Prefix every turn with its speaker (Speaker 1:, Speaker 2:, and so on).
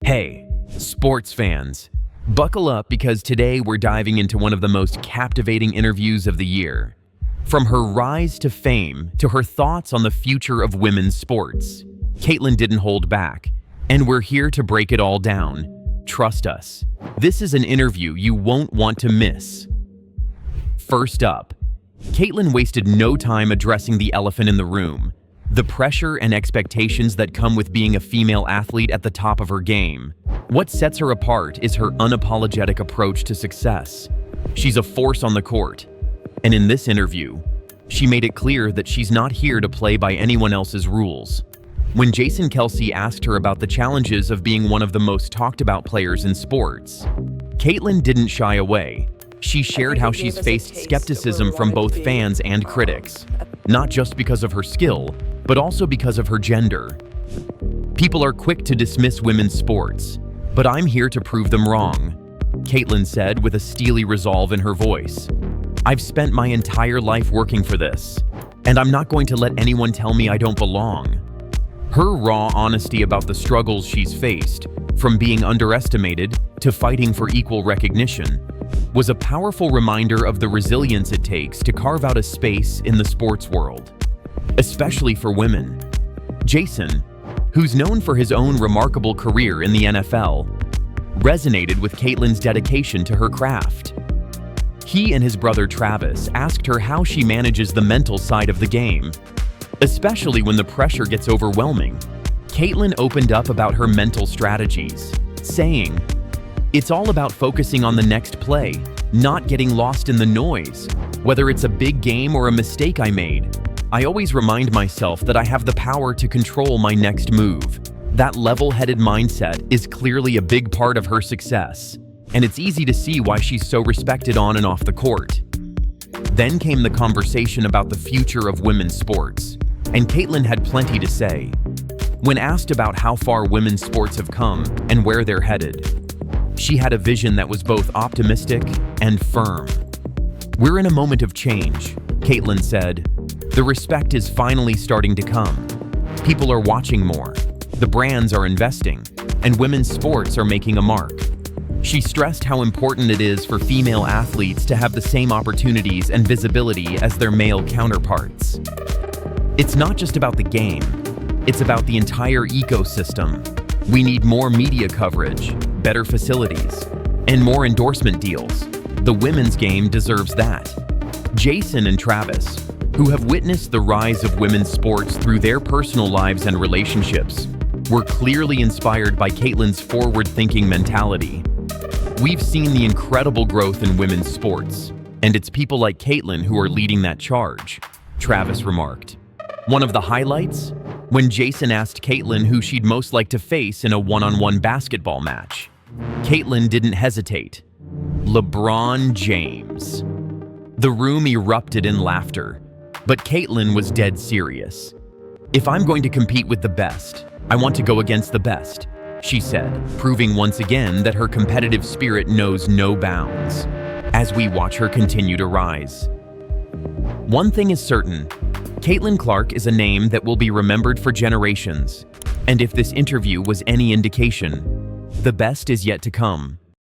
Speaker 1: Hey, sports fans, buckle up because today we're diving into one of the most captivating interviews of the year. From her rise to fame to her thoughts on the future of women's sports, Caitlin didn't hold back, and we're here to break it all down. Trust us, this is an interview you won't want to miss. First up, Caitlin wasted no time addressing the elephant in the room. The pressure and expectations that come with being a female athlete at the top of her game. What sets her apart is her unapologetic approach to success. She's a force on the court. And in this interview, she made it clear that she's not here to play by anyone else's rules. When Jason Kelce asked her about the challenges of being one of the most talked about players in sports, Caitlin didn't shy away. She shared how she's faced skepticism from both fans and critics, not just because of her skill, but also because of her gender. People are quick to dismiss women's sports, but I'm here to prove them wrong, Caitlin said with a steely resolve in her voice. I've spent my entire life working for this, and I'm not going to let anyone tell me I don't belong. Her raw honesty about the struggles she's faced, from being underestimated to fighting for equal recognition, was a powerful reminder of the resilience it takes to carve out a space in the sports world, especially for women. Jason, who's known for his own remarkable career in the NFL, resonated with Caitlin's dedication to her craft. He and his brother Travis asked her how she manages the mental side of the game, especially when the pressure gets overwhelming. Caitlin opened up about her mental strategies, saying, "It's all about focusing on the next play, not getting lost in the noise. Whether it's a big game or a mistake I made, I always remind myself that I have the power to control my next move." That level-headed mindset is clearly a big part of her success, and it's easy to see why she's so respected on and off the court. Then came the conversation about the future of women's sports, and Caitlin had plenty to say. When asked about how far women's sports have come and where they're headed, she had a vision that was both optimistic and firm. "We're in a moment of change," Caitlin said. "The respect is finally starting to come. People are watching more, the brands are investing, and women's sports are making a mark." She stressed how important it is for female athletes to have the same opportunities and visibility as their male counterparts. "It's not just about the game, it's about the entire ecosystem. We need more media coverage, better facilities, and more endorsement deals. The women's game deserves that." Jason and Travis, who have witnessed the rise of women's sports through their personal lives and relationships, were clearly inspired by Caitlin's forward-thinking mentality. "We've seen the incredible growth in women's sports, and it's people like Caitlin who are leading that charge," Travis remarked. One of the highlights? When Jason asked Caitlin who she'd most like to face in a one-on-one basketball match. Caitlin didn't hesitate. LeBron James. The room erupted in laughter, but Caitlin was dead serious. "If I'm going to compete with the best, I want to go against the best," she said, proving once again that her competitive spirit knows no bounds. As we watch her continue to rise, one thing is certain: Caitlin Clark is a name that will be remembered for generations. And if this interview was any indication, the best is yet to come.